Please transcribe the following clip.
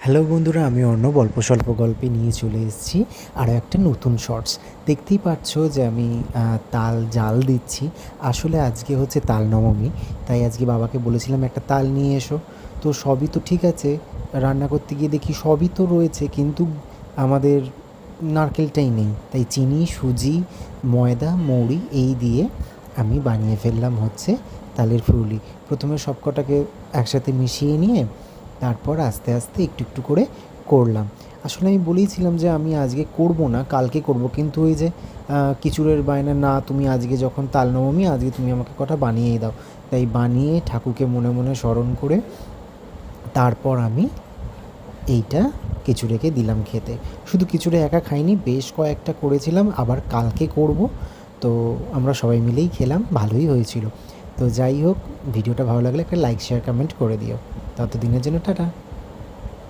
Hello বন্ধুরা, আমি অর্ণব অল্প স্বল্প গল্পে নিয়ে চলে এসেছি আরও একটা নতুন শর্টস। দেখতেই পাচ্ছ যে আমি তাল জাল দিচ্ছি। আসলে আজকে হচ্ছে তাল নবমী, তাই আজকে বাবাকে বলেছিলাম একটা তাল নিয়ে এসো। তো সবই তো ঠিক আছে, রান্না করতে গিয়ে দেখি সবই তো রয়েছে, কিন্তু আমাদের নারকেলটাই নেই। তাই চিনি, সুজি, ময়দা, মৌরি এই দিয়ে আমি বানিয়ে ফেললাম হচ্ছে তালের ফুলুরি। প্রথমে সব কটাকে একসাথে মিশিয়ে নিয়ে তারপর আস্তে আস্তে একটু একটু করে করলাম। আসলে আমি বলেইছিলাম যে আমি আজকে করব না, কালকে করব, কিন্তু ওই যে কিছুরের বায়না, না তুমি আজকে যখন তাল নবমী আজকে তুমি আমাকে কটা বানিয়েই দাও। তাই বানিয়ে ঠাকুরকে মনে মনে স্মরণ করে তারপর আমি এইটা খিচুড়িকে দিলাম খেতে। শুধু খিচুড়ি একা খাইনি, বেশ কয়েকটা করেছিলাম, আবার কালকে করব। তো আমরা সবাই মিলেই খেলাম, ভালোই হয়েছিল। তো যাই হোক, ভিডিওটা ভালো লাগলে একটা লাইক শেয়ার কমেন্ট করে দিও। ততদিনের জন্য টাটা।